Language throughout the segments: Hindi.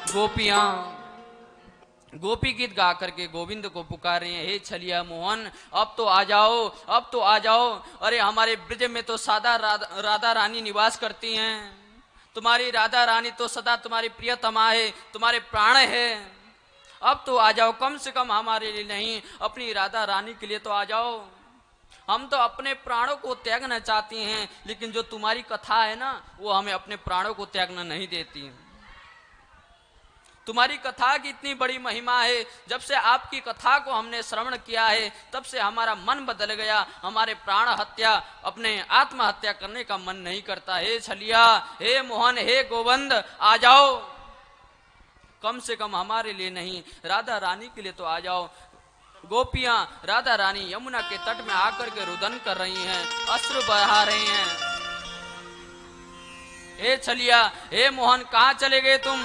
गोपियां गोपी गीत गा करके गोविंद को पुकार रही हैं, हे छलिया मोहन अब तो आ जाओ, अब तो आ जाओ। अरे हमारे ब्रज में तो सादा राधा रानी निवास करती हैं, तुम्हारी राधा रानी तो सदा तुम्हारी प्रियतमा है, तुम्हारे प्राण है। अब तो आ जाओ, कम से कम हमारे लिए नहीं अपनी राधा रानी के लिए तो आ जाओ। हम तो अपने प्राणों को त्यागना चाहती हैं, लेकिन जो तुम्हारी कथा है ना वो हमें अपने प्राणों को त्यागना नहीं देती। तुम्हारी कथा की इतनी बड़ी महिमा है, जब से आपकी कथा को हमने श्रवण किया है तब से हमारा मन बदल गया, हमारे प्राण हत्या अपने आत्महत्या करने का मन नहीं करता। हे छलिया, हे मोहन, हे गोविंद आ जाओ, कम से कम हमारे लिए नहीं राधा रानी के लिए तो आ जाओ। गोपियां राधा रानी यमुना के तट में आकर के रुदन कर रही हैं, अश्रु बहा रही हैं। हे छलिया, हे मोहन कहां चले गए तुम?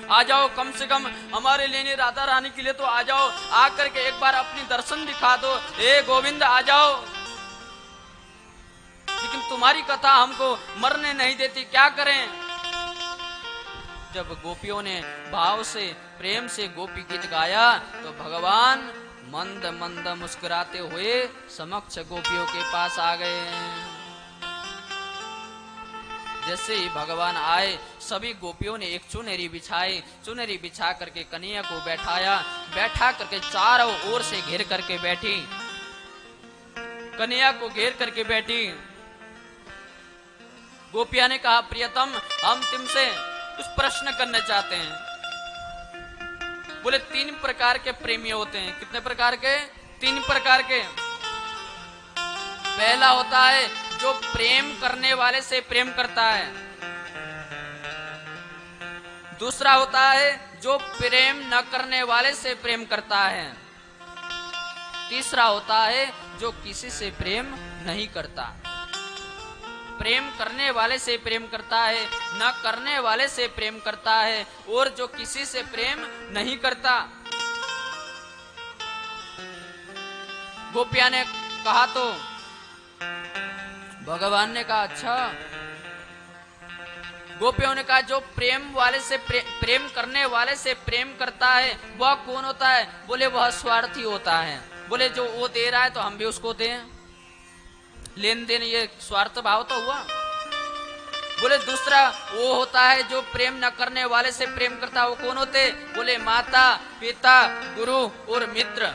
आ जाओ, कम से कम हमारे लिए राधा रानी के लिए तो आ जाओ, आकर के एक बार अपनी दर्शन दिखा दो। हे गोविंद आ जाओ। लेकिन तुम्हारी कथा हमको मरने नहीं देती, क्या करें? जब गोपियों ने भाव से प्रेम से गोपी गीत गाया तो भगवान मंद मंद मुस्कुराते हुए समक्ष गोपियों के पास आ गए। जैसे ही भगवान आए सभी गोपियों ने एक चुनरी बिछाई, चुनरी बिछा करके कन्हैया को बैठाया, बैठा करके चारों ओर से घेर करके बैठी, कन्हैया को घेर करके बैठी। गोपिया ने कहा, प्रियतम हम तुमसे कुछ प्रश्न करना चाहते हैं। बोले 3 प्रकार के प्रेमी होते हैं। कितने प्रकार के? 3 प्रकार के। पहला होता है जो प्रेम करने वाले से प्रेम करता है, दूसरा होता है जो प्रेम न करने वाले से प्रेम करता है, तीसरा होता है जो किसी से प्रेम नहीं करता। प्रेम करने वाले से प्रेम करता है, न करने वाले से प्रेम करता है, और जो किसी से प्रेम नहीं करता। गोपिया ने कहा तो भगवान ने कहा, अच्छा। गोपियों ने कहा, जो प्रेम वाले से प्रेम करने वाले से प्रेम करता है वह कौन होता है? बोले वह स्वार्थी होता है। बोले जो वो दे रहा है तो हम भी उसको दें, लेन देन ये स्वार्थ भाव तो हुआ। बोले दूसरा वो होता है जो प्रेम न करने वाले से प्रेम करता है, वो कौन होते? बोले माता पिता गुरु और मित्र।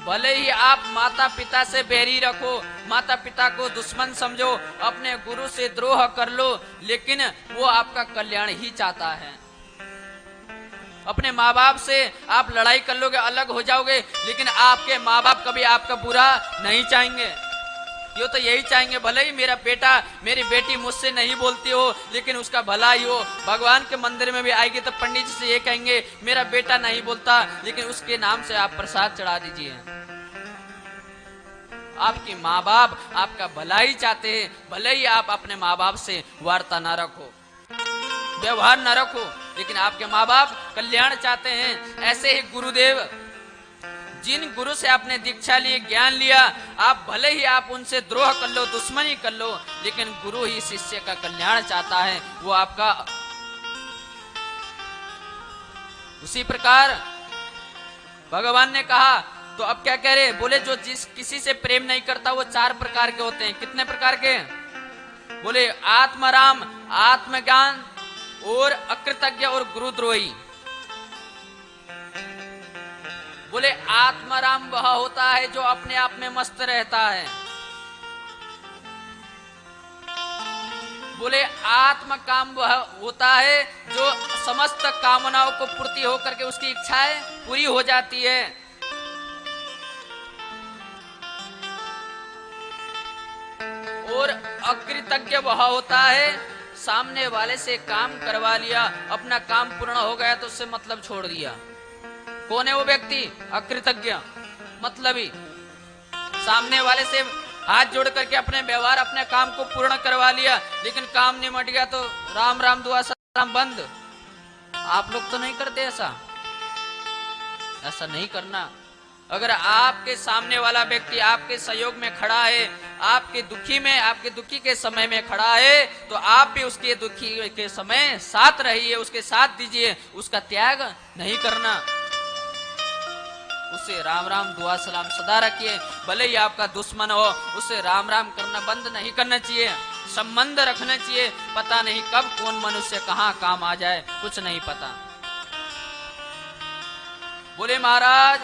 भले ही आप माता पिता से बैरी रखो, माता पिता को दुश्मन समझो, अपने गुरु से द्रोह कर लो, लेकिन वो आपका कल्याण ही चाहता है। अपने माँ बाप से आप लड़ाई कर लोगे, अलग हो जाओगे, लेकिन आपके माँ बाप कभी आपका बुरा नहीं चाहेंगे। ये तो यही चाहेंगे, भले ही मेरा बेटा मेरी बेटी मुझसे नहीं बोलती हो लेकिन उसका भला ही हो। भगवान के मंदिर में भी आएगी तो पंडित जी से ये कहेंगे, मेरा बेटा नहीं बोलता लेकिन उसके नाम से आप प्रसाद चढ़ा दीजिए। आपके माँ बाप आपका भला ही चाहते हैं, भले ही आप अपने माँ बाप से वार्ता ना रखो, व्यवहार न रखो, लेकिन आपके माँ बाप कल्याण चाहते हैं। ऐसे ही गुरुदेव, जिन गुरु से आपने दीक्षा ली, ज्ञान लिया, आप भले ही आप उनसे द्रोह कर लो, दुश्मनी कर लो, लेकिन गुरु ही शिष्य का कल्याण चाहता है, वो आपका। उसी प्रकार भगवान ने कहा, तो अब क्या कह रहे? बोले जो जिस किसी से प्रेम नहीं करता वो 4 प्रकार के होते हैं। कितने प्रकार के? बोले आत्मराम, आत्मज्ञान और अकृतज्ञ और गुरुद्रोही। बोले आत्मराम वह होता है जो अपने आप में मस्त रहता है। बोले आत्म काम वह होता है जो समस्त कामनाओं को पूर्ति होकर के उसकी इच्छाएं पूरी हो जाती है। और अकृतज्ञ वह होता है सामने वाले से काम करवा लिया, अपना काम पूर्ण हो गया तो उससे मतलब छोड़ दिया। कौन है वो व्यक्ति? अकृतज्ञ, मतलबी। सामने वाले से हाथ जोड़ करके अपने व्यवहार अपने काम को पूर्ण करवा लिया, लेकिन काम नहीं मट गया तो राम राम दुआ सलाम बंद। आप लोग तो नहीं करते ऐसा, ऐसा नहीं करना। अगर आपके सामने वाला व्यक्ति आपके सहयोग में खड़ा है, आपके दुखी के समय में खड़ा है, तो आप भी उसके दुखी के समय साथ रहिए, उसके साथ दीजिए, उसका त्याग नहीं करना। उसे राम राम दुआ सलाम सदा रखिए। भले ही आपका दुश्मन हो, उसे राम राम करना बंद नहीं करना चाहिए, संबंध रखना चाहिए। पता नहीं कब कौन मनुष्य कहाँ काम आ जाए, कुछ नहीं पता। बोले महाराज,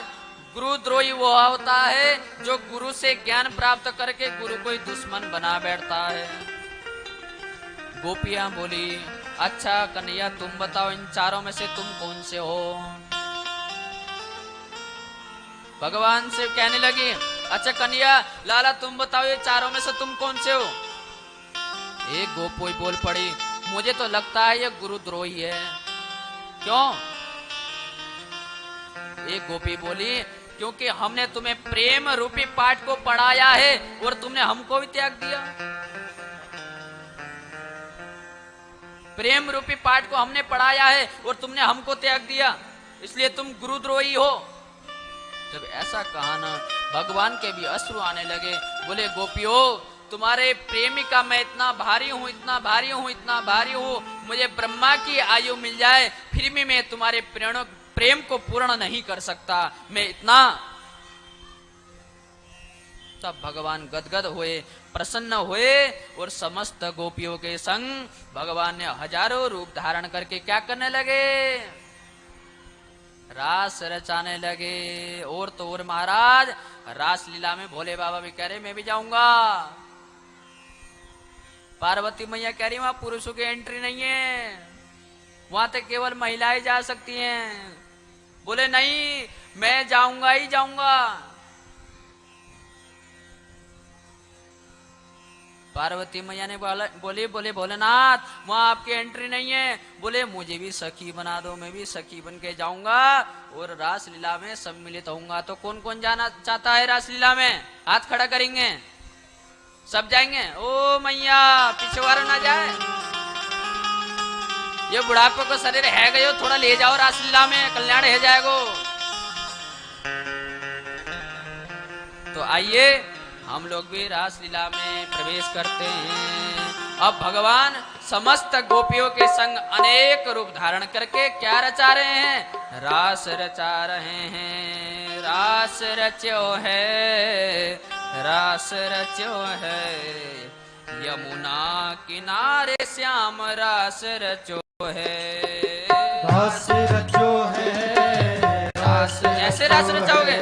गुरुद्रोही वो होता है जो गुरु से ज्ञान प्राप्त करके गुरु को ही दुश्मन बना बैठता है। गोपियां बोली, अच्छा कन्हैया तुम बताओ, इन चारों में से तुम कौन से हो? भगवान से कहने लगी, अच्छा कन्हैया लाला तुम बताओ, ये चारों में से तुम कौन से हो? एक गोपी बोल पड़ी, मुझे तो लगता है ये गुरुद्रोही है। क्यों? एक गोपी बोली, क्योंकि हमने तुम्हें प्रेम रूपी पाठ को पढ़ाया है और तुमने हमको भी त्याग दिया। प्रेम रूपी पाठ को हमने पढ़ाया है और तुमने हमको त्याग दिया, इसलिए तुम गुरुद्रोही हो। जब ऐसा कहा ना, भगवान के भी अश्रु आने लगे। बोले गोपियों, तुम्हारे प्रेमिका मैं इतना भारी हूं, इतना भारी हूं, इतना भारी हूं, मुझे ब्रह्मा की आयु मिल जाए फिर भी मैं तुम्हारे प्रेम को पूर्ण नहीं कर सकता, मैं इतना। तब भगवान गदगद हुए, प्रसन्न हुए और समस्त गोपियों के संग भगवान ने हजारों रूप धारण करके क्या करने लगे? रास रचाने लगे। और तो और महाराज, रास लीला में भोले बाबा भी कह रहे मैं भी जाऊंगा। पार्वती मैया कह रही वहां पुरुषों की एंट्री नहीं है, वहां तक केवल महिलाएं जा सकती हैं। बोले नहीं, मैं जाऊंगा ही जाऊंगा। पार्वती मैया ने बोले भोलेनाथ वहां आपकी एंट्री नहीं है। बोले मुझे भी सखी बना दो, मैं भी सखी बन के जाऊंगा और रासलीला में सम्मिलित होऊंगा। तो कौन कौन जाना चाहता है रासलीला में? हाथ खड़ा करेंगे, सब जाएंगे। ओ मैया पीछे वाला ना जाए, ये बुढ़ापे को शरीर है गयो, थोड़ा ले जाओ रासलीला में, कल्याण है जाएगो। तो आइए हम लोग भी रासलीला में प्रवेश करते हैं। अब भगवान समस्त गोपियों के संग अनेक रूप धारण करके क्या रचा रहे हैं? रास रचा रहे हैं। रास रचो है, रास रचो है, यमुना किनारे श्याम रास रचो है। रास रचो है, रास ऐसे रास रचाओगे?